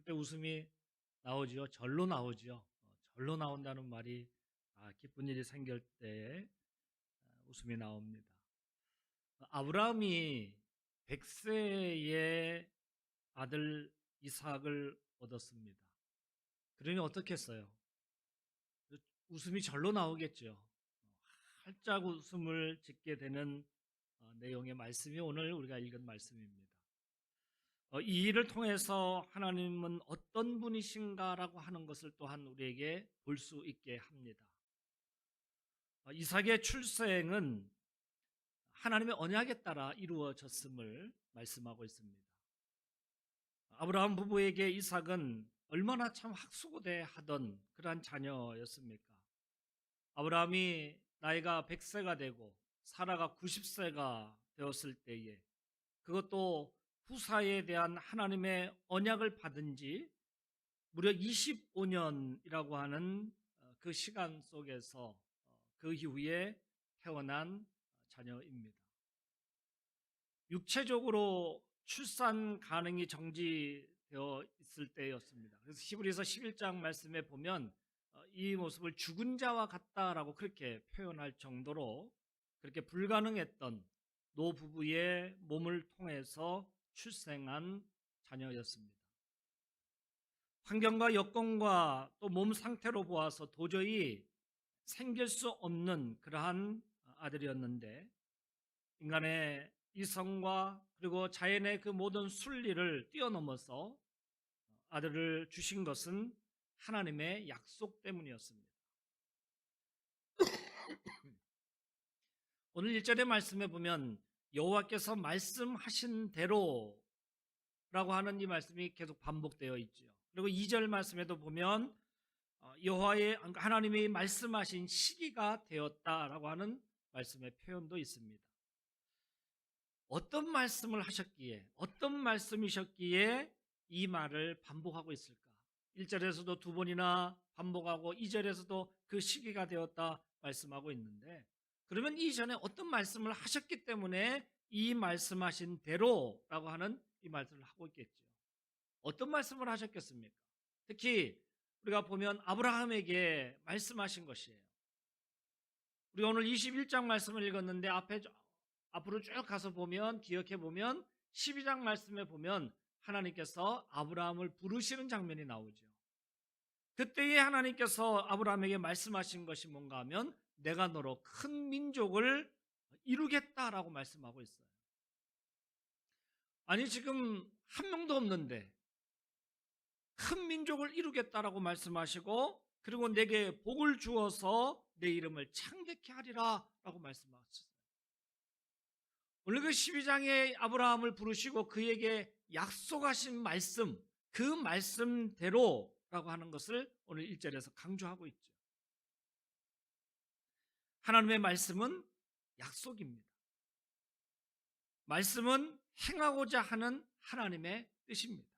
때 웃음이 나오지요. 절로 나오지요. 절로 나온다는 말이 기쁜 일이 생길 때 웃음이 나옵니다. 아브라함이 100세의 아들 이삭을 얻었습니다. 그러니 어떻게 했어요? 웃음이 절로 나오겠죠. 활짝 웃음을 짓게 되는 내용의 말씀이 오늘 우리가 읽은 말씀입니다. 이 일을 통해서 하나님은 어떤 분이신가라고 하는 것을 또한 우리에게 볼 수 있게 합니다. 이삭의 출생은 하나님의 언약에 따라 이루어졌음을 말씀하고 있습니다. 아브라함 부부에게 이삭은 얼마나 참 학수고대하던 그러한 자녀였습니까? 아브라함이 나이가 100세가 되고 사라가 90세가 되었을 때에, 그것도 후사에 대한 하나님의 언약을 받은 지 무려 25년이라고 하는 그 시간 속에서 그 이후에 태어난 자녀입니다. 육체적으로 출산 가능이 정지되어 있을 때였습니다. 그래서 히브리서 11장 말씀에 보면 이 모습을 죽은 자와 같다라고 그렇게 표현할 정도로 그렇게 불가능했던 노부부의 몸을 통해서 출생한 자녀였습니다. 환경과 여건과 또 몸 상태로 보아서 도저히 생길 수 없는 그러한 아들이었는데, 인간의 이성과 그리고 자연의 그 모든 순리를 뛰어넘어서 아들을 주신 것은 하나님의 약속 때문이었습니다. 오늘 1절의 말씀에 보면 여호와께서 말씀하신 대로라고 하는 이 말씀이 계속 반복되어 있죠. 그리고 2절 말씀에도 보면 여호와의 하나님이 말씀하신 시기가 되었다라고 하는 말씀의 표현도 있습니다. 어떤 말씀을 하셨기에, 어떤 말씀이셨기에 이 말을 반복하고 있을까? 1절에서도 두 번이나 반복하고 2절에서도 그 시기가 되었다 말씀하고 있는데, 그러면 이전에 어떤 말씀을 하셨기 때문에 이 말씀하신 대로라고 하는 이 말씀을 하고 있겠죠. 어떤 말씀을 하셨겠습니까? 특히 우리가 보면 아브라함에게 말씀하신 것이에요. 우리가 오늘 21장 말씀을 읽었는데 앞으로 쭉 가서 보면, 기억해 보면 12장 말씀에 보면 하나님께서 아브라함을 부르시는 장면이 나오죠. 그때에 하나님께서 아브라함에게 말씀하신 것이 뭔가 하면 내가 너로 큰 민족을 이루겠다라고 말씀하고 있어요. 아니, 지금 한 명도 없는데 큰 민족을 이루겠다라고 말씀하시고, 그리고 내게 복을 주어서 내 이름을 창대케 하리라 라고 말씀하셨어요. 오늘 그 12장에 아브라함을 부르시고 그에게 약속하신 말씀, 그 말씀대로라고 하는 것을 오늘 1절에서 강조하고 있죠. 하나님의 말씀은 약속입니다. 말씀은 행하고자 하는 하나님의 뜻입니다.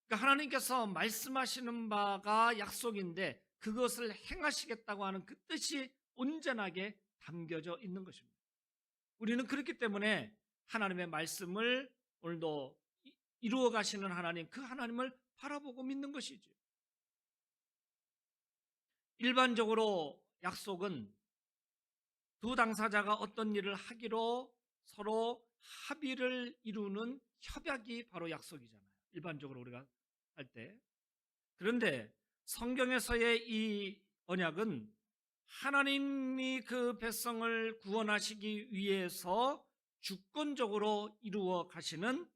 그러니까 하나님께서 말씀하시는 바가 약속인데 그것을 행하시겠다고 하는 그 뜻이 온전하게 담겨져 있는 것입니다. 우리는 그렇기 때문에 하나님의 말씀을 오늘도 이루어 가시는 하나님, 그 하나님을 바라보고 믿는 것이죠. 일반적으로 약속은 두 당사자가 어떤 일을 하기로 서로 합의를 이루는 협약이 바로 약속이잖아요. 일반적으로 우리가 할 때. 그런데 성경에서의 이 언약은 하나님이 그 백성을 구원하시기 위해서 주권적으로 이루어 가시는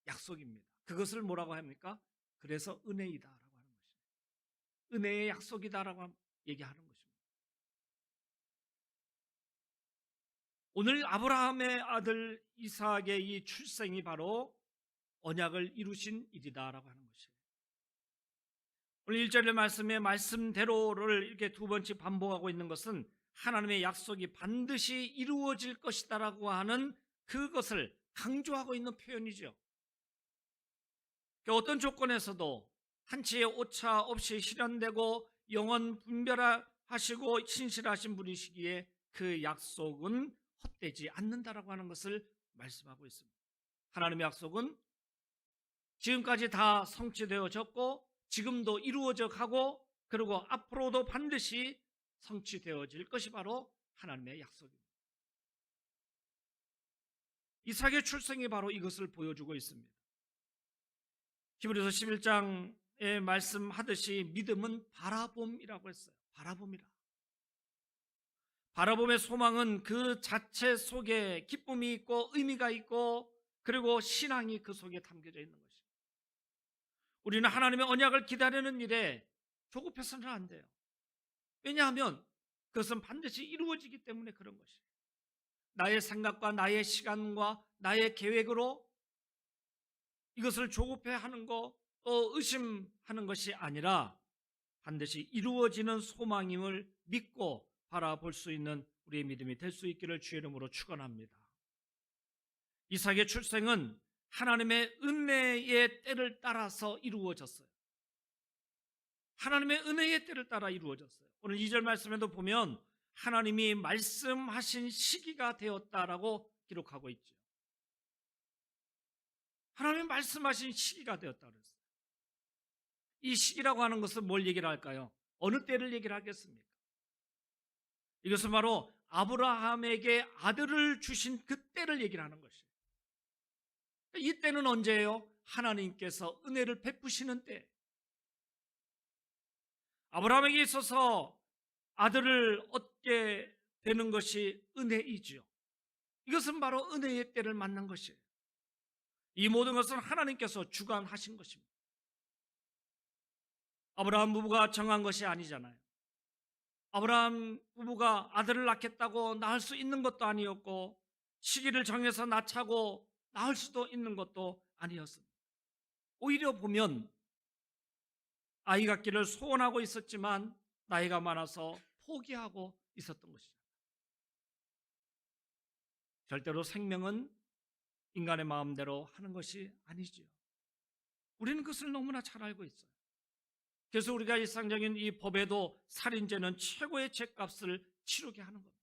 약속입니다. 그것을 뭐라고 합니까? 그래서 은혜이다라고 하는 것입니다. 은혜의 약속이다라고 얘기하는 것입니다. 오늘 아브라함의 아들 이삭의 이 출생이 바로 언약을 이루신 일이다라고 하는 것이에요. 오늘 1절의 말씀에 말씀대로를 이렇게 두 번씩 반복하고 있는 것은 하나님의 약속이 반드시 이루어질 것이다라고 하는 그것을 강조하고 있는 표현이죠. 어떤 조건에서도 한치의 오차 없이 실현되고 영원 분별하시고 신실하신 분이시기에 그 약속은 헛되지 않는다라고 하는 것을 말씀하고 있습니다. 하나님의 약속은 지금까지 다 성취되어졌고 지금도 이루어져 가고 그리고 앞으로도 반드시 성취되어질 것이 바로 하나님의 약속입니다. 이삭의 출생이 바로 이것을 보여주고 있습니다. 히브리서 11장에 말씀하듯이 믿음은 바라봄이라고 했어요. 바라봄이라. 바라봄의 소망은 그 자체 속에 기쁨이 있고 의미가 있고 그리고 신앙이 그 속에 담겨져 있는 것입니다. 우리는 하나님의 언약을 기다리는 일에 조급해서는 안 돼요. 왜냐하면 그것은 반드시 이루어지기 때문에 그런 것이에요. 나의 생각과 나의 시간과 나의 계획으로 이것을 조급해하는 거 또 의심하는 것이 아니라 반드시 이루어지는 소망임을 믿고 바라볼 수 있는 우리의 믿음이 될 수 있기를 주의 이름으로 축원합니다. 이삭의 출생은 하나님의 은혜의 때를 따라서 이루어졌어요. 하나님의 은혜의 때를 따라 이루어졌어요. 오늘 2절 말씀에도 보면 하나님이 말씀하신 시기가 되었다라고 기록하고 있죠. 하나님이 말씀하신 시기가 되었다 그랬어요. 이 시기라고 하는 것은 뭘 얘기를 할까요? 어느 때를 얘기를 하겠습니까? 이것은 바로 아브라함에게 아들을 주신 그 때를 얘기를 하는 것이에요. 이 때는 언제예요? 하나님께서 은혜를 베푸시는 때. 아브라함에게 있어서 아들을 얻게 되는 것이 은혜이지요. 이것은 바로 은혜의 때를 맞는 것이에요. 이 모든 것은 하나님께서 주관하신 것입니다. 아브라함 부부가 정한 것이 아니잖아요. 아브라함 부부가 아들을 낳겠다고 낳을 수 있는 것도 아니었고 시기를 정해서 낳자고 낳을 수도 있는 것도 아니었습니다. 오히려 보면 아이 갖기를 소원하고 있었지만 나이가 많아서 포기하고 있었던 것이죠. 절대로 생명은 인간의 마음대로 하는 것이 아니지요. 우리는 그것을 너무나 잘 알고 있어요. 그래서 우리가 일상적인 이 법에도 살인죄는 최고의 죄값을 치르게 하는 겁니다.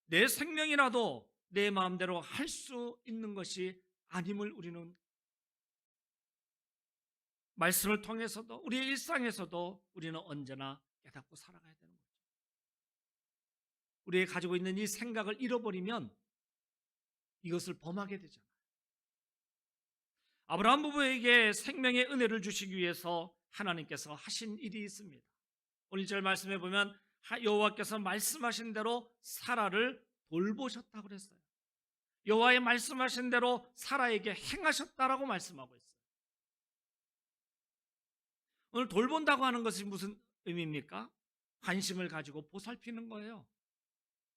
내 생명이라도 내 마음대로 할 수 있는 것이 아님을 우리는 말씀을 통해서도 우리의 일상에서도 우리는 언제나 깨닫고 살아가야 되는 거죠. 우리가 가지고 있는 이 생각을 잃어버리면 이것을 범하게 되잖아요. 아브라함 부부에게 생명의 은혜를 주시기 위해서 하나님께서 하신 일이 있습니다. 오늘 1절 말씀해 보면 여호와께서 말씀하신 대로 사라를 돌보셨다고 그랬어요. 여호와의 말씀하신 대로 사라에게 행하셨다라고 말씀하고 있어요. 오늘 돌본다고 하는 것이 무슨 의미입니까? 관심을 가지고 보살피는 거예요.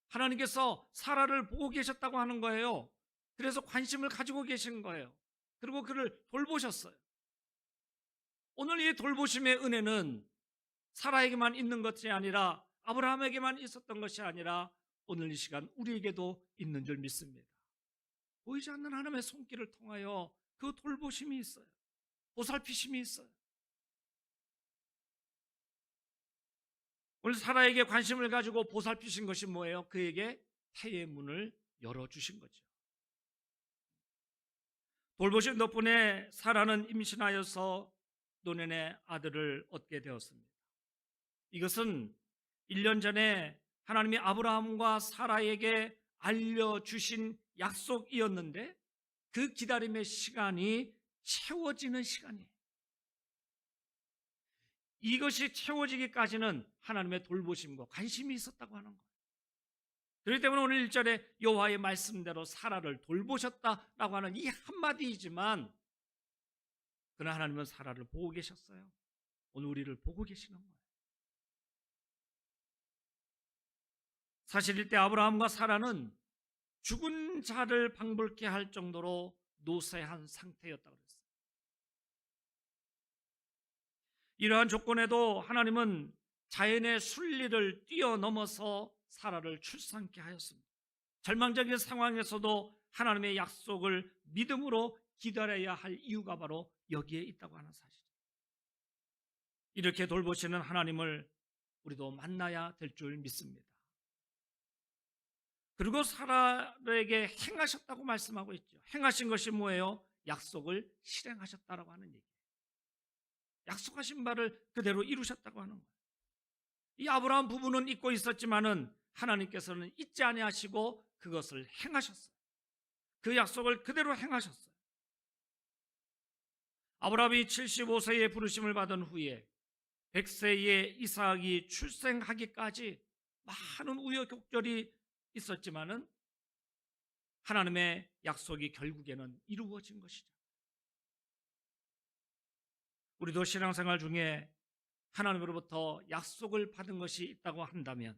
하나님께서 사라를 보고 계셨다고 하는 거예요. 그래서 관심을 가지고 계신 거예요. 그리고 그를 돌보셨어요. 오늘 이 돌보심의 은혜는 사라에게만 있는 것이 아니라 아브라함에게만 있었던 것이 아니라 오늘 이 시간 우리에게도 있는 줄 믿습니다. 보이지 않는 하나님의 손길을 통하여 그 돌보심이 있어요. 보살피심이 있어요. 오늘 사라에게 관심을 가지고 보살피신 것이 뭐예요? 그에게 태의 문을 열어주신 거죠. 돌보심 덕분에 사라는 임신하여서 노년의 아들을 얻게 되었습니다. 이것은 1년 전에 하나님이 아브라함과 사라에게 알려주신 약속이었는데 그 기다림의 시간이 채워지는 시간이에요. 이것이 채워지기까지는 하나님의 돌보심과 관심이 있었다고 하는 거예요. 그렇기 때문에 오늘 1절에 여호와의 말씀대로 사라를 돌보셨다라고 하는 이 한마디이지만 그러나 하나님은 사라를 보고 계셨어요. 오늘 우리를 보고 계시는 거예요. 사실 이때 아브라함과 사라는 죽은 자를 방불케 할 정도로 노쇠한 상태였다고 그랬어요. 이러한 조건에도 하나님은 자연의 순리를 뛰어넘어서 사라를 출산케 하였습니다. 절망적인 상황에서도 하나님의 약속을 믿음으로 기다려야 할 이유가 바로 여기에 있다고 하는 사실이에요. 이렇게 돌보시는 하나님을 우리도 만나야 될 줄 믿습니다. 그리고 사라에게 행하셨다고 말씀하고 있죠. 행하신 것이 뭐예요? 약속을 실행하셨다라고 하는 얘기예요. 약속하신 바를 그대로 이루셨다고 하는 거예요. 이 아브라함 부부는 잊고 있었지만은 하나님께서는 잊지 아니하시고 그것을 행하셨어요. 그 약속을 그대로 행하셨어요. 아브라함이 75세에 부르심을 받은 후에 100세에 이삭이 출생하기까지 많은 우여곡절이 있었지만은 하나님의 약속이 결국에는 이루어진 것이죠. 우리도 신앙생활 중에 하나님으로부터 약속을 받은 것이 있다고 한다면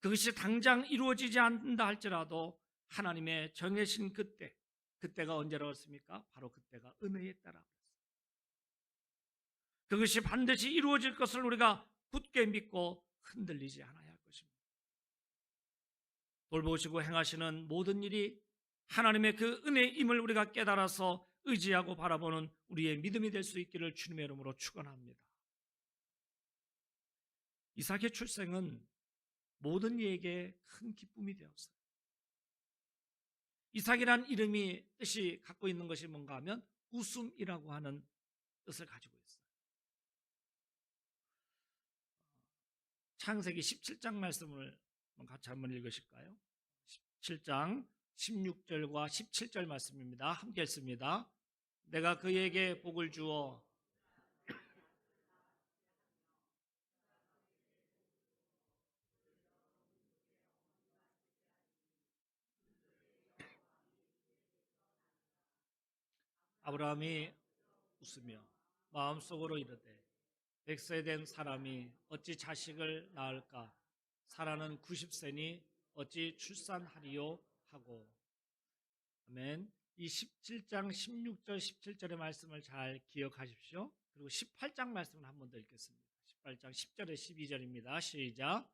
그것이 당장 이루어지지 않는다 할지라도 하나님의 정해진 그때가 언제라고 했습니까? 바로 그때가 은혜에 따라 그것이 반드시 이루어질 것을 우리가 굳게 믿고 흔들리지 않아야 할 것입니다. 돌보시고 행하시는 모든 일이 하나님의 그 은혜임을 우리가 깨달아서 의지하고 바라보는 우리의 믿음이 될 수 있기를 주님의 이름으로 축원합니다. 이삭의 출생은 모든 이에게 큰 기쁨이 되었어요. 이삭이란 이름이 뜻이 갖고 있는 것이 뭔가 하면 웃음이라고 하는 뜻을 가지고 있어요. 창세기 17장 말씀을 같이 한번 읽으실까요? 17장 16절과 17절 말씀입니다. 함께 읽습니다. 내가 그에게 복을 주어 아브라함이 웃으며 마음속으로 이르되 100세 된 사람이 어찌 자식을 낳을까? 사라는 90세니 어찌 출산하리요? 하고. 아멘. 이 17장 16절 17절의 말씀을 잘 기억하십시오. 그리고 18장 말씀을 한 번 더 읽겠습니다. 18장 10절에 12절입니다. 시작.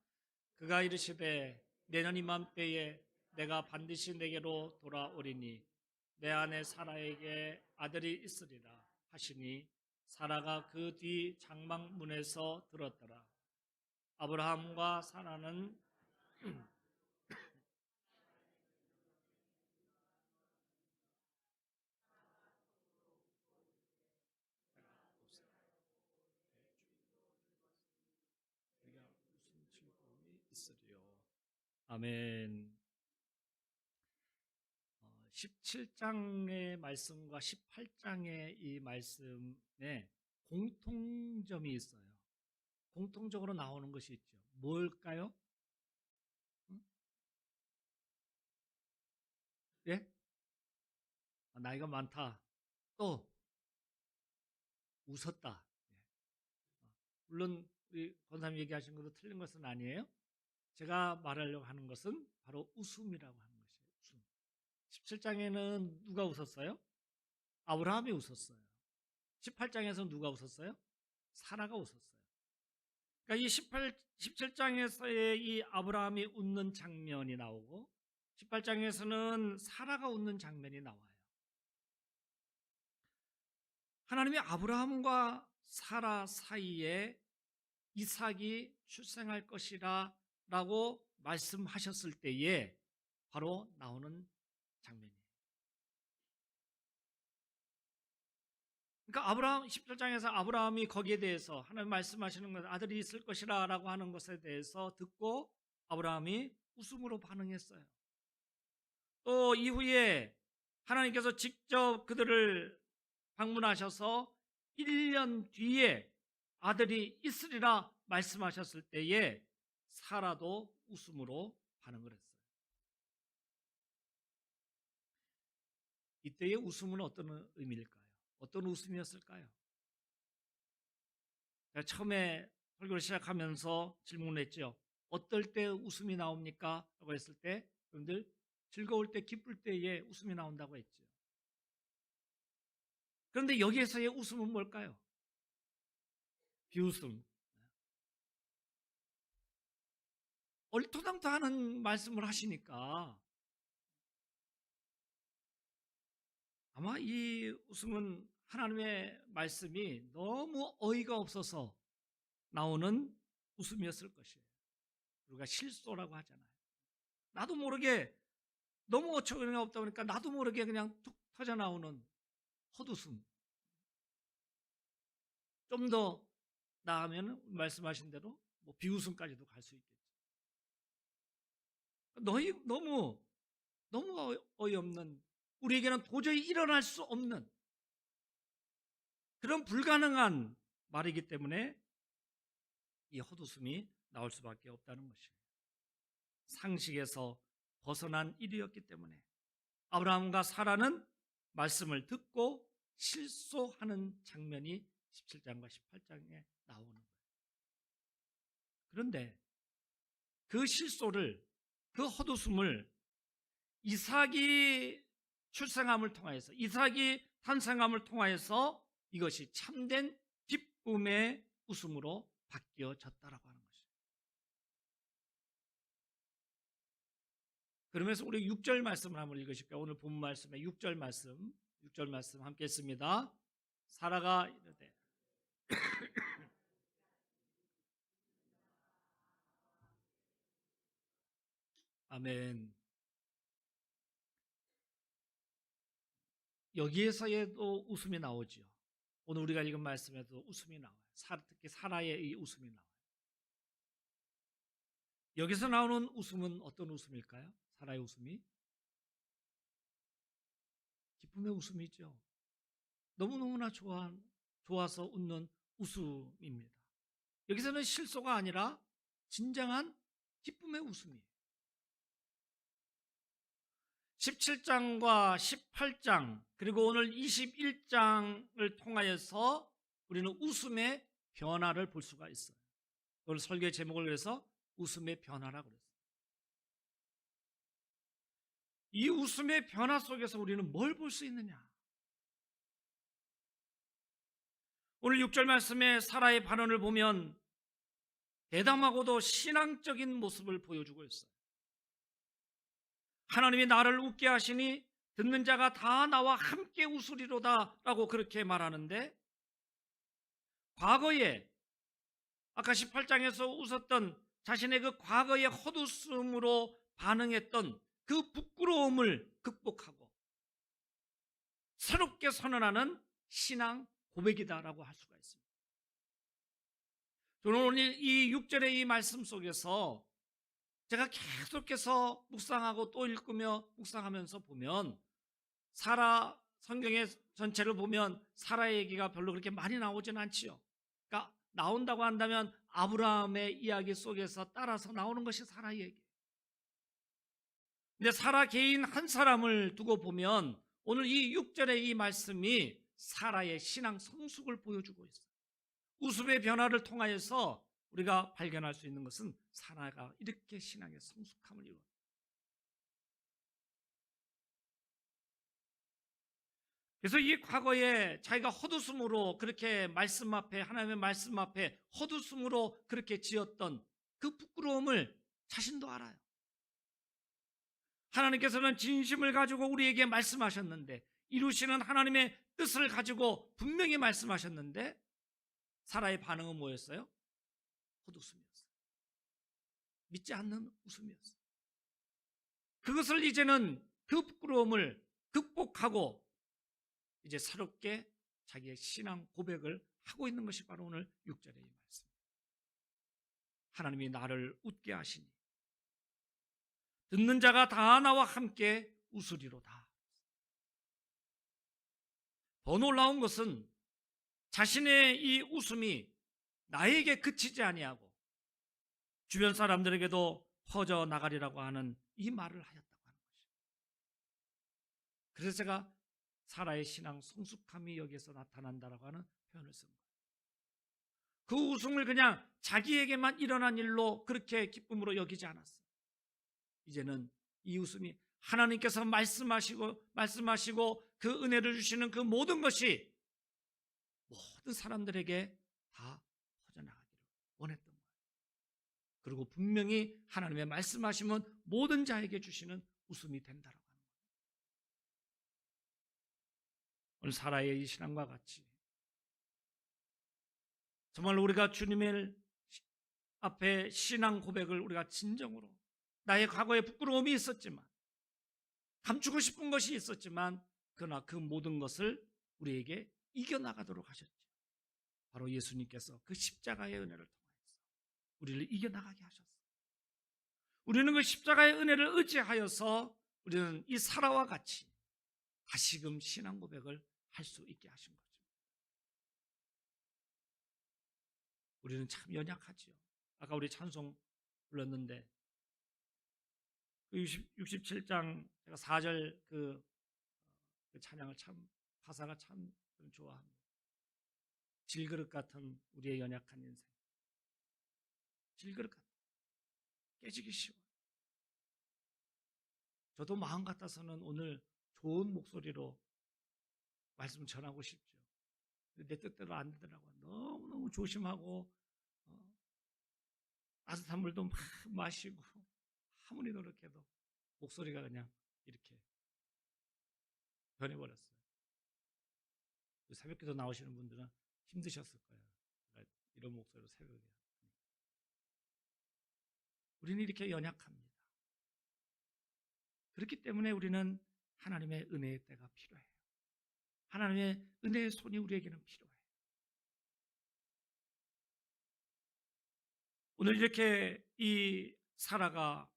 그가 이르시되 내년 이맘때에 내가 반드시 내게로 돌아오리니 내 아내 사라에게 아들이 있으리라 하시니 사라가 그 뒤 장막문에서 들었더라. 아브라함과 사라는 무슨 즐거움이 있으리요. 아멘. 17장의 말씀과 18장의 이 말씀에 공통점이 있어요. 공통적으로 나오는 것이 있죠. 뭘까요? 예? 나이가 많다. 또 웃었다. 예. 물론 우리 권사님 얘기하신 것도 틀린 것은 아니에요. 제가 말하려고 하는 것은 바로 웃음이라고 하는 것이에요. 웃음. 17장에는 누가 웃었어요? 아브라함이 웃었어요. 18장에서 누가 웃었어요? 사라가 웃었어요. 그러니까 이 17장에서의 이 아브라함이 웃는 장면이 나오고 18장에서는 사라가 웃는 장면이 나와요. 하나님이 아브라함과 사라 사이에 이삭이 출생할 것이라 라고 말씀하셨을 때에 바로 나오는 장면이에요. 그러니까 아브라함 17장에서 아브라함이 거기에 대해서 하나님 말씀하시는 것 아들이 있을 것이라 라고 하는 것에 대해서 듣고 아브라함이 웃음으로 반응했어요. 또 이후에 하나님께서 직접 그들을 방문하셔서 1년 뒤에 아들이 있으리라 말씀하셨을 때에 사라도 웃음으로 반응을 했어요. 이때의 웃음은 어떤 의미일까요? 어떤 웃음이었을까요? 제가 처음에 설교를 시작하면서 질문을 했죠. 어떨 때 웃음이 나옵니까? 라고 했을 때 여러분들 즐거울 때 기쁠 때에 웃음이 나온다고 했죠. 그런데 여기에서의 웃음은 뭘까요? 비웃음. 얼토당토하는 말씀을 하시니까 아마 이 웃음은 하나님의 말씀이 너무 어이가 없어서 나오는 웃음이었을 것이에요. 우리가 실소라고 하잖아요. 나도 모르게 너무 어처구니가 없다 보니까 나도 모르게 그냥 터져나오는 헛웃음. 좀 더 나아가면 말씀하신 대로 뭐 비웃음까지도 갈 수 있겠죠. 너무 어이없는, 우리에게는 도저히 일어날 수 없는 그런 불가능한 말이기 때문에 이 헛웃음이 나올 수밖에 없다는 것이에요. 상식에서 벗어난 일이었기 때문에 아브라함과 사라는 말씀을 듣고 실소하는 장면이 17장과 18장에 나오는 거예요. 그런데 그 실소를, 그 헛웃음을 이삭이 출생함을 통하여서, 이삭이 탄생함을 통하여서 이것이 참된 기쁨의 웃음으로 바뀌어졌다라고 하는 것이죠. 그러면서 우리 6절 말씀을 한번 읽으실까요? 오늘 본 말씀의 6절 말씀 함께 했습니다. 사라가 이르되 아멘. 여기에서도 웃음이 나오죠. 오늘 우리가 읽은 말씀에도 웃음이 나와요. 특히 사라의 이 웃음이 나와요. 여기서 나오는 웃음은 어떤 웃음일까요? 사라의 웃음이 기쁨의 웃음이죠. 너무너무나 좋아서 웃는 웃음입니다. 여기서는 실소가 아니라 진정한 기쁨의 웃음이에요. 17장과 18장 그리고 오늘 21장을 통하여서 우리는 웃음의 변화를 볼 수가 있어요. 오늘 설교의 제목을 그래서 웃음의 변화라고 그랬어요. 이 웃음의 변화 속에서 우리는 뭘 볼 수 있느냐? 오늘 6절 말씀에 사라의 반응을 보면 대담하고도 신앙적인 모습을 보여주고 있어요. 하나님이 나를 웃게 하시니 듣는 자가 다 나와 함께 웃으리로다 라고 그렇게 말하는데, 과거에 아까 18장에서 웃었던 자신의 그 과거의 헛웃음으로 반응했던 그 부끄러움을 극복하고 새롭게 선언하는 신앙 고백이다라고 할 수가 있습니다. 저는 오늘 이 6절의 이 말씀 속에서 제가 계속해서 묵상하고 또 읽으며 묵상하면서 보면 사라, 성경의 전체를 보면 사라의 얘기가 별로 그렇게 많이 나오진 않지요. 그러니까 나온다고 한다면 아브라함의 이야기 속에서 따라서 나오는 것이 사라의 얘기. 근데 사라 개인 한 사람을 두고 보면 오늘 이 6절의 이 말씀이 사라의 신앙 성숙을 보여주고 있어요. 웃음의 변화를 통하여서 우리가 발견할 수 있는 것은 사라가 이렇게 신앙의 성숙함을 이루었다. 그래서 이 과거에 자기가 헛웃음으로 그렇게 말씀 앞에, 하나님의 말씀 앞에 헛웃음으로 그렇게 지었던 그 부끄러움을 자신도 알아요. 하나님께서는 진심을 가지고 우리에게 말씀하셨는데, 이루시는 하나님의 뜻을 가지고 분명히 말씀하셨는데 사라의 반응은 뭐였어요? 헛웃음이었어요. 믿지 않는 웃음이었어요. 그것을 이제는 그 부끄러움을 극복하고 이제 새롭게 자기의 신앙 고백을 하고 있는 것이 바로 오늘 6절의 이 말씀. 하나님이 나를 웃게 하시니 듣는 자가 다 나와 함께 웃으리로다. 더 놀라운 것은 자신의 이 웃음이 나에게 그치지 아니하고 주변 사람들에게도 퍼져나가리라고 하는 이 말을 하였다고 하는 것이죠. 그래서 제가 사라의 신앙 성숙함이 여기에서 나타난다라고 하는 표현을 쓴 거예요. 그 웃음을 그냥 자기에게만 일어난 일로 그렇게 기쁨으로 여기지 않았어요. 이제는 이 웃음이 하나님께서 말씀하시고 그 은혜를 주시는 그 모든 것이 모든 사람들에게 다 퍼져나가기를 원했던 거예요. 그리고 분명히 하나님의 말씀하시면 모든 자에게 주시는 웃음이 된다라고 하는 거예요. 오늘 사라의 이 신앙과 같이 정말 우리가 주님의 앞에 신앙 고백을 우리가 진정으로, 나의 과거에 부끄러움이 있었지만, 감추고 싶은 것이 있었지만 그러나 그 모든 것을 우리에게 이겨나가도록 하셨죠. 바로 예수님께서 그 십자가의 은혜를 통해서 우리를 이겨나가게 하셨어요. 우리는 그 십자가의 은혜를 의지하여서 우리는 이 사라와 같이 다시금 신앙 고백을 할 수 있게 하신 거죠. 우리는 참 연약하지요. 아까 우리 찬송 불렀는데 그 67장 제가 4절 그 찬양을 참 가사가 참 좋아합니다. 질그릇 같은 우리의 연약한 인생. 질그릇 같은 깨지기 쉬워. 저도 마음 같아서는 오늘 좋은 목소리로 말씀 전하고 싶죠. 내 뜻대로 안 되더라고요. 너무너무 조심하고 따뜻한 물도 막 마시고 아무리 노력해도 목소리가 그냥 이렇게 변해버렸어요. 새벽기도 나오시는 분들은 힘드셨을 거예요. 이런 목소리로 새벽에. 우리는 이렇게 연약합니다. 그렇기 때문에 우리는 하나님의 은혜의 때가 필요해요. 하나님의 은혜의 손이 우리에게는 필요해요. 오늘 이렇게 이 사라가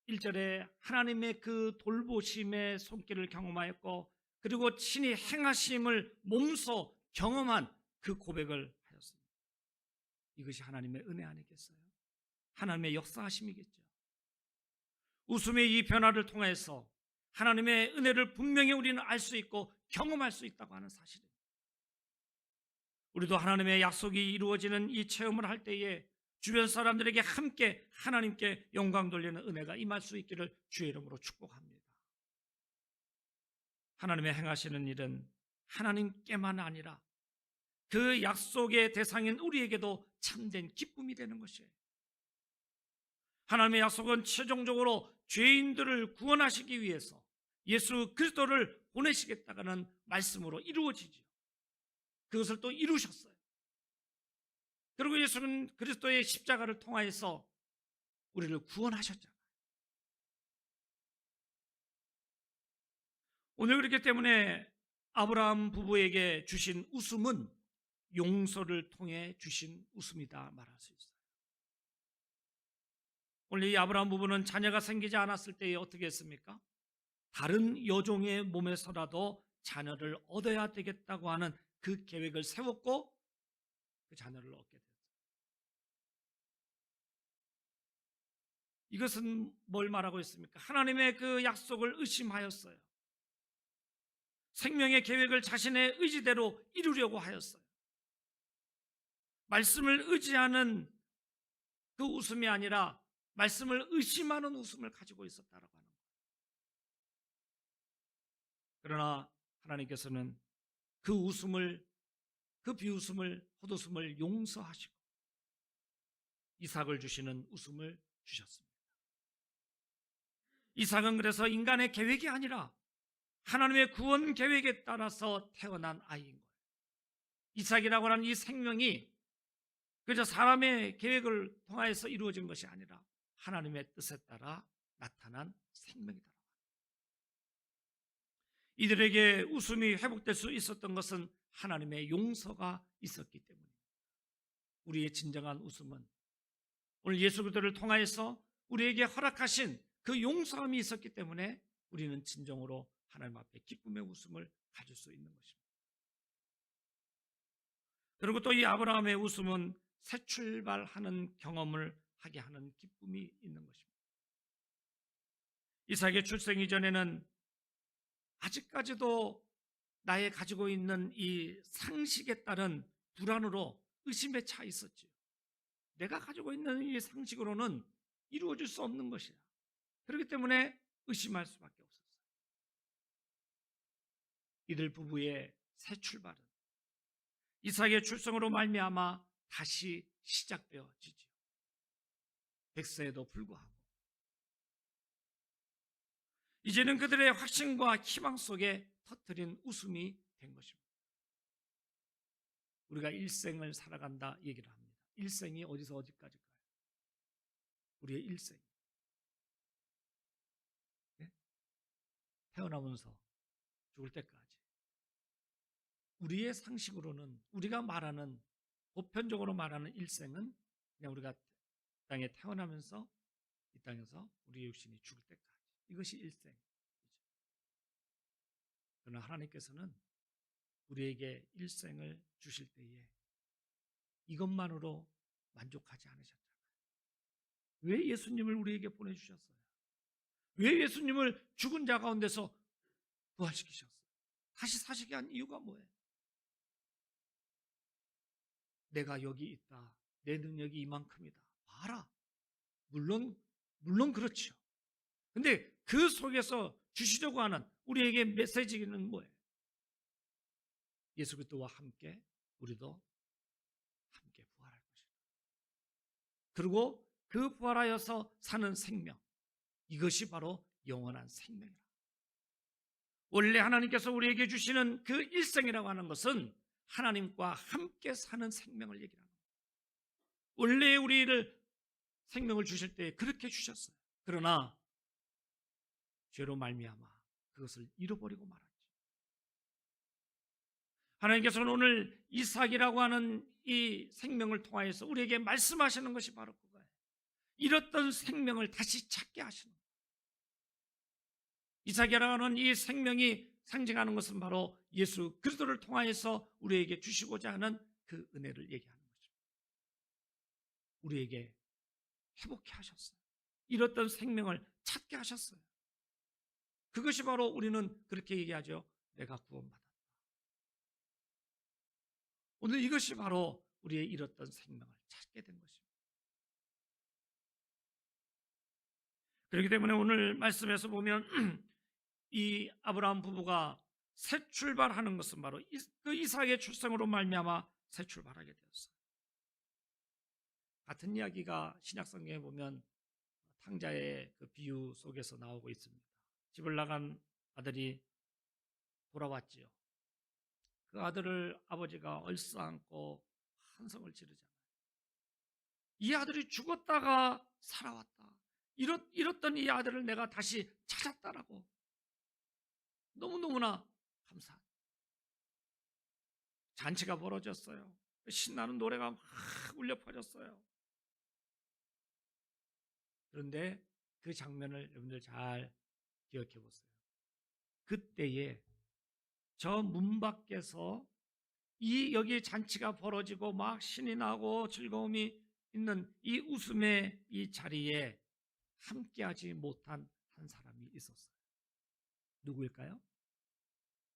1절에 하나님의 그 돌보심의 손길을 경험하였고 그리고 친히 행하심을 몸소 경험한 그 고백을 하였습니다. 이것이 하나님의 은혜 아니겠어요? 하나님의 역사하심이겠죠. 웃음의 이 변화를 통해서 하나님의 은혜를 분명히 우리는 알 수 있고 경험할 수 있다고 하는 사실입니다. 우리도 하나님의 약속이 이루어지는 이 체험을 할 때에 주변 사람들에게 함께 하나님께 영광 돌리는 은혜가 임할 수 있기를 주의 이름으로 축복합니다. 하나님의 행하시는 일은 하나님께만 아니라 그 약속의 대상인 우리에게도 참된 기쁨이 되는 것이에요. 하나님의 약속은 최종적으로 죄인들을 구원하시기 위해서 예수 그리스도를 보내시겠다는 말씀으로 이루어지죠. 그것을 또 이루셨어요. 그리고 예수는 그리스도의 십자가를 통하여서 우리를 구원하셨잖아요. 오늘 그렇기 때문에 아브라함 부부에게 주신 웃음은 용서를 통해 주신 웃음이다 말할 수 있어요. 오늘 이 아브라함 부부는 자녀가 생기지 않았을 때에 어떻게 했습니까? 다른 여종의 몸에서라도 자녀를 얻어야 되겠다고 하는 그 계획을 세웠고 그 자녀를 얻게 됐어요. 이것은 뭘 말하고 있습니까? 하나님의 그 약속을 의심하였어요. 생명의 계획을 자신의 의지대로 이루려고 하였어요. 말씀을 의지하는 그 웃음이 아니라 말씀을 의심하는 웃음을 가지고 있었다라고 하는 거예요. 그러나 하나님께서는 그 웃음을, 그 비웃음을, 헛웃음을 용서하시고 이삭을 주시는 웃음을 주셨습니다. 이삭은 그래서 인간의 계획이 아니라 하나님의 구원 계획에 따라서 태어난 아이인 거예요. 이삭이라고 하는 이 생명이 그저 사람의 계획을 통하여서 이루어진 것이 아니라 하나님의 뜻에 따라 나타난 생명이다. 이들에게 웃음이 회복될 수 있었던 것은 하나님의 용서가 있었기 때문입니다. 우리의 진정한 웃음은 오늘 예수 그리스도를 통하여서 우리에게 허락하신 그 용서함이 있었기 때문에 우리는 진정으로 하나님 앞에 기쁨의 웃음을 가질 수 있는 것입니다. 그리고 또 이 아브라함의 웃음은 새 출발하는 경험을 하게 하는 기쁨이 있는 것입니다. 이삭의 출생 이전에는 아직까지도 나의 가지고 있는 이 상식에 따른 불안으로 의심에 차 있었죠. 내가 가지고 있는 이 상식으로는 이루어질 수 없는 것이야. 그렇기 때문에 의심할 수밖에 없었어요. 이들 부부의 새 출발은 이삭의 출생으로 말미암아 다시 시작되어지죠. 100세에도 불구하고 이제는 그들의 확신과 희망 속에 터뜨린 웃음이 된 것입니다. 우리가 일생을 살아간다 얘기를 합니다. 일생이 어디서 어디까지일까요? 우리의 일생. 네? 태어나면서 죽을 때까지. 우리의 상식으로는 우리가 말하는 보편적으로 말하는 일생은 그냥 우리가 땅에 태어나면서 이 땅에서 우리 육신이 죽을 때까지 이것이 일생이죠. 그러나 하나님께서는 우리에게 일생을 주실 때에 이것만으로 만족하지 않으셨잖아요. 왜 예수님을 우리에게 보내주셨어요? 왜 예수님을 죽은 자 가운데서 부활시키셨어요? 다시 사시게 한 이유가 뭐예요? 내가 여기 있다. 내 능력이 이만큼이다. 봐라. 물론 그렇죠. 근데 그 속에서 주시려고 하는 우리에게 메시지는 뭐예요? 예수 그리스도와 함께 우리도 함께 부활할 것이다. 그리고 그 부활하여서 사는 생명, 이것이 바로 영원한 생명이다. 원래 하나님께서 우리에게 주시는 그 일생이라고 하는 것은 하나님과 함께 사는 생명을 얘기하는 거예요. 원래 우리를 생명을 주실 때 그렇게 주셨어요. 그러나 죄로 말미암아 그것을 잃어버리고 말았죠. 하나님께서는 오늘 이삭이라고 하는 이 생명을 통하여서 우리에게 말씀하시는 것이 바로 그거예요. 잃었던 생명을 다시 찾게 하시는 거예요. 이삭이라고 하는 이 생명이 상징하는 것은 바로 예수 그리스도를 통하여서 우리에게 주시고자 하는 그 은혜를 얘기하는 거죠. 우리에게 회복케 하셨어요. 잃었던 생명을 찾게 하셨어요. 그것이 바로 우리는 그렇게 얘기하죠. 내가 구원받았다. 오늘 이것이 바로 우리의 잃었던 생명을 찾게 된 것입니다. 그렇기 때문에 오늘 말씀에서 보면 이 아브라함 부부가 새 출발하는 것은 바로 그 이삭의 출생으로 말미암아 새 출발하게 되었어요. 같은 이야기가 신약성경에 보면 탕자의 그 비유 속에서 나오고 있습니다. 집을 나간 아들이 돌아왔지요. 그 아들을 아버지가 얼싸안고 한성을 지르잖아요. 이 아들이 죽었다가 살아왔다. 잃었던 이 아들을 내가 다시 찾았다라고 너무너무나 감사합니다. 잔치가 벌어졌어요. 신나는 노래가 막 울려 퍼졌어요. 그런데 그 장면을 여러분들 잘 기억해 보세요. 그때에 저 문 밖에서 여기 잔치가 벌어지고 막 신이 나고 즐거움이 있는 이 웃음의 이 자리에 함께하지 못한 한 사람이 있었어요. 누구일까요?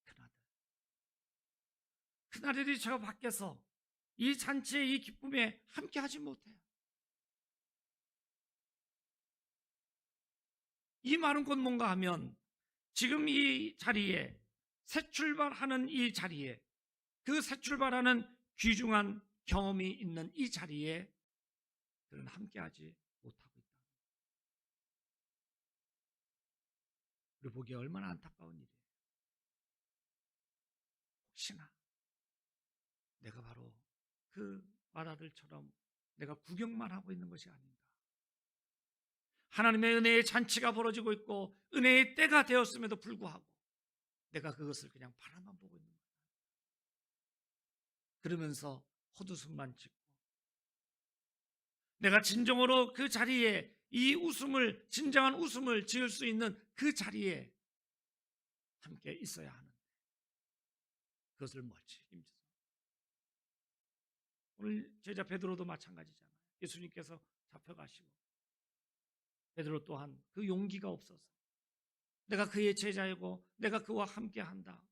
큰아들. 큰아들이 저 밖에서 이 잔치의 이 기쁨에 함께하지 못해요. 이 말은 곧 뭔가 하면 지금 이 자리에 새 출발하는 이 자리에 그 새 출발하는 귀중한 경험이 있는 이 자리에 그는 함께하지 못하고 있다. 우리 보기에 얼마나 안타까운 일이에요. 혹시나 내가 바로 그 마다들처럼 내가 구경만 하고 있는 것이 아닌가. 하나님의 은혜의 잔치가 벌어지고 있고 은혜의 때가 되었음에도 불구하고 내가 그것을 그냥 바라만 보고 있는 거야. 그러면서 헛웃음만 짓고 내가 진정으로 그 자리에 이 웃음을 진정한 웃음을 지을 수 있는 그 자리에 함께 있어야 하는데 그것을 멀지 힘줘서 오늘 제자 베드로도 마찬가지잖아요. 예수님께서 잡혀가시고 베드로 또한 그 용기가 없어서 내가 그의 제자이고 내가 그와 함께 한다.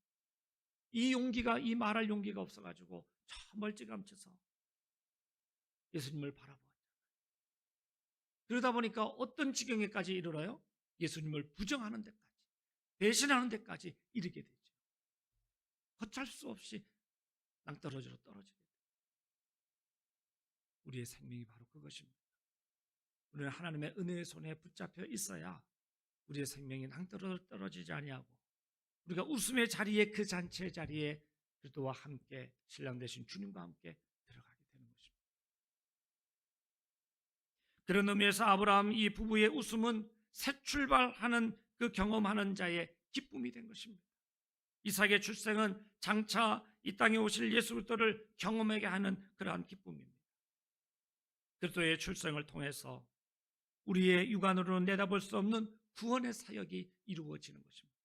이 말할 용기가 없어가지고 저 멀찌감쳐서 예수님을 바라보았잖아요. 그러다 보니까 어떤 지경에까지 이르러요? 예수님을 부정하는 데까지, 배신하는 데까지 이르게 되죠. 걷잡을 수 없이 낭떠러지로 떨어지게 돼요. 우리의 생명이 바로 그것입니다. 우리는 하나님의 은혜의 손에 붙잡혀 있어야 우리의 생명이 낭떠러지지 아니하고 우리가 웃음의 자리에 그 잔치의 자리에 그리스도와 함께 신랑 되신 주님과 함께 들어가게 되는 것입니다. 그런 의미에서 아브라함 이 부부의 웃음은 새 출발하는 그 경험하는 자의 기쁨이 된 것입니다. 이삭의 출생은 장차 이 땅에 오실 예수 그리스도를 경험하게 하는 그러한 기쁨입니다. 그리스도의 출생을 통해서 우리의 육안으로는 내다볼 수 없는 구원의 사역이 이루어지는 것입니다.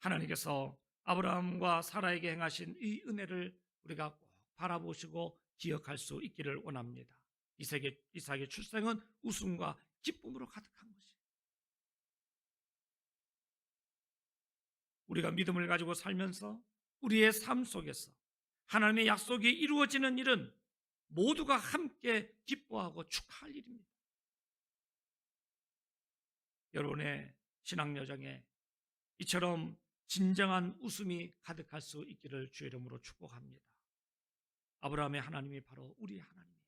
하나님께서 아브라함과 사라에게 행하신 이 은혜를 우리가 꼭 바라보시고 기억할 수 있기를 원합니다. 이삭의 출생은 웃음과 기쁨으로 가득한 것이에요. 우리가 믿음을 가지고 살면서 우리의 삶 속에서 하나님의 약속이 이루어지는 일은 모두가 함께 기뻐하고 축하할 일입니다. 여러분의 신앙 여정에 이처럼 진정한 웃음이 가득할 수 있기를 주의 이름으로 축복합니다. 아브라함의 하나님이 바로 우리의 하나님이에요.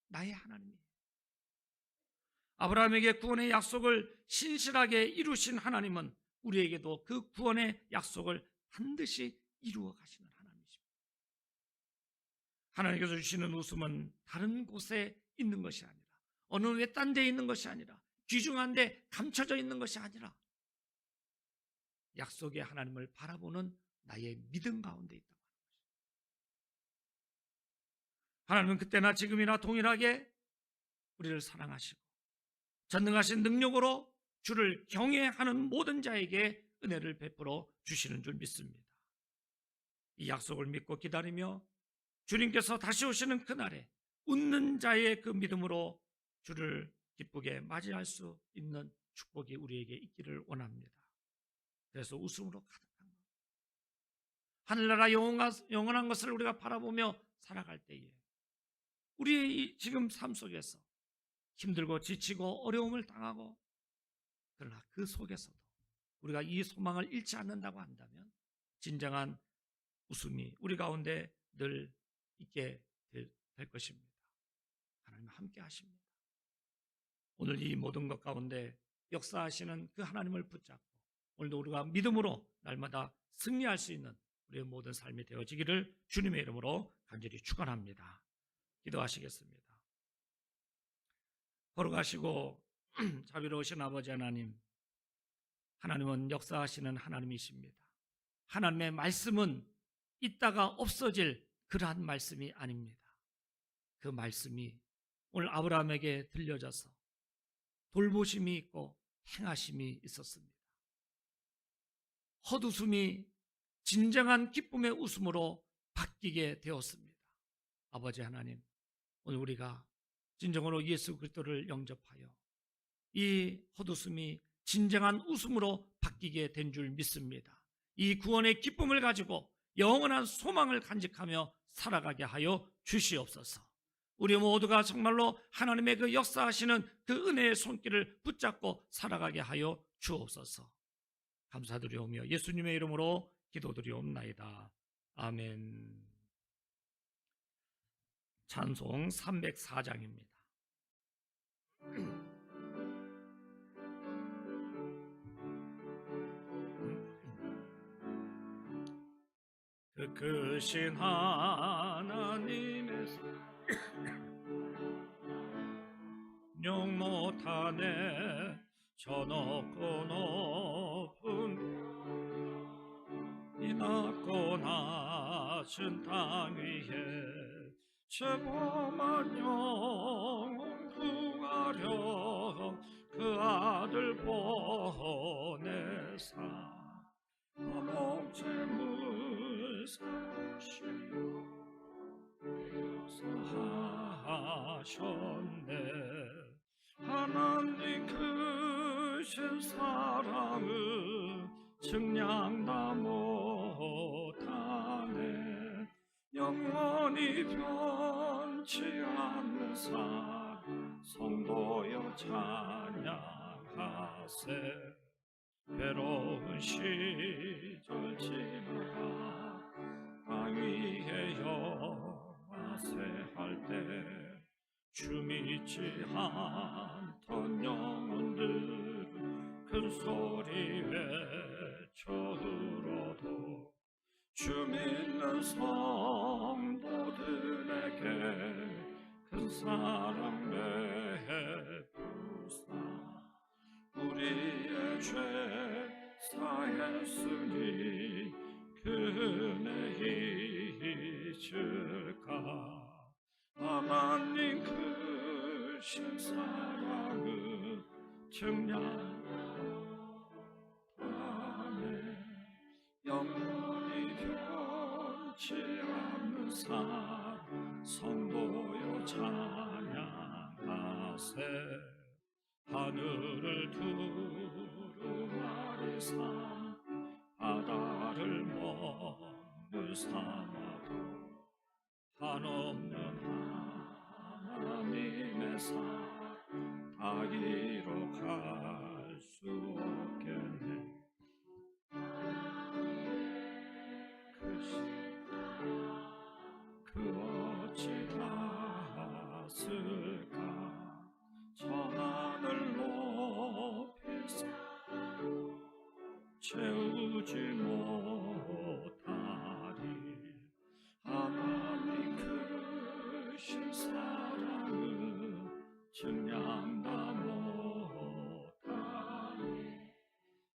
나의 하나님이에요. 아브라함에게 구원의 약속을 신실하게 이루신 하나님은 우리에게도 그 구원의 약속을 반드시 이루어 가시는 하나님이십니다. 하나님께서 주시는 웃음은 다른 곳에 있는 것이 아니라, 어느 외딴 데에 있는 것이 아니라, 귀중한 데 감춰져 있는 것이 아니라 약속의 하나님을 바라보는 나의 믿음 가운데 있다고 하는 것입니다. 하나님은 그때나 지금이나 동일하게 우리를 사랑하시고 전능하신 능력으로 주를 경외하는 모든 자에게 은혜를 베풀어 주시는 줄 믿습니다. 이 약속을 믿고 기다리며 주님께서 다시 오시는 그날에 웃는 자의 그 믿음으로 주를 기쁘게 맞이할 수 있는 축복이 우리에게 있기를 원합니다. 그래서 웃음으로 가득한 것, 하늘나라 영원한 것을 우리가 바라보며 살아갈 때에 우리의 이 지금 삶 속에서 힘들고 지치고 어려움을 당하고, 그러나 그 속에서도 우리가 이 소망을 잃지 않는다고 한다면 진정한 웃음이 우리 가운데 늘 있게 될 것입니다. 하나님 함께 하십니다. 오늘 이 모든 것 가운데 역사하시는 그 하나님을 붙잡고 오늘도 우리가 믿음으로 날마다 승리할 수 있는 우리의 모든 삶이 되어지기를 주님의 이름으로 간절히 축원합니다. 기도하시겠습니다. 걸어가시고 자비로우신 아버지 하나님, 하나님은 역사하시는 하나님이십니다. 하나님의 말씀은 있다가 없어질 그러한 말씀이 아닙니다. 그 말씀이 오늘 아브라함에게 들려져서 돌보심이 있고 행하심이 있었습니다. 헛웃음이 진정한 기쁨의 웃음으로 바뀌게 되었습니다. 아버지 하나님, 오늘 우리가 진정으로 예수 그리스도를 영접하여 이 헛웃음이 진정한 웃음으로 바뀌게 된 줄 믿습니다. 이 구원의 기쁨을 가지고 영원한 소망을 간직하며 살아가게 하여 주시옵소서. 우리 모두가 정말로 하나님의 그 역사하시는 그 은혜의 손길을 붙잡고 살아가게 하여 주옵소서. 감사드리오며 예수님의 이름으로 기도드리옵나이다. 아멘. 찬송 304장입니다. 그 크신 하나님의 영 못하네 저 높고 높은 이 낮고 낮은 땅 위에 죄범한 영혼 구하려 그 아들 보내사 목재물 사시려 하셨네. 하나님 크신 사랑을 증량 다 못하네. 영원히 변치 않는 사랑 성도여 찬양하세. 괴로운 시절 지나가 땅 위에 영화세 할 때 주 믿지 않던 영혼들 큰 소리 외쳐 울어도 주 믿는 성도들에게 큰 사랑 베푸사 우리의 죄 사했으니 그네 잊을까. 하나님 크신 사랑은 증량 안에 영원히 변치 않는 사랑 성도여 찬양하세. 하늘을 두루마리산 바다를 먹물 삼아도 한없는 하나님의 사랑 다 이뤄갈 수 없겠네. 그 어찌 닿았을까. 저 하늘 높이서 채우지 못하리. 하나님 크신 사랑은 증량 다 못하리.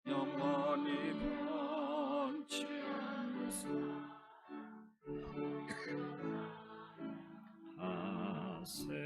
영원히 변치 않는 사랑 하세.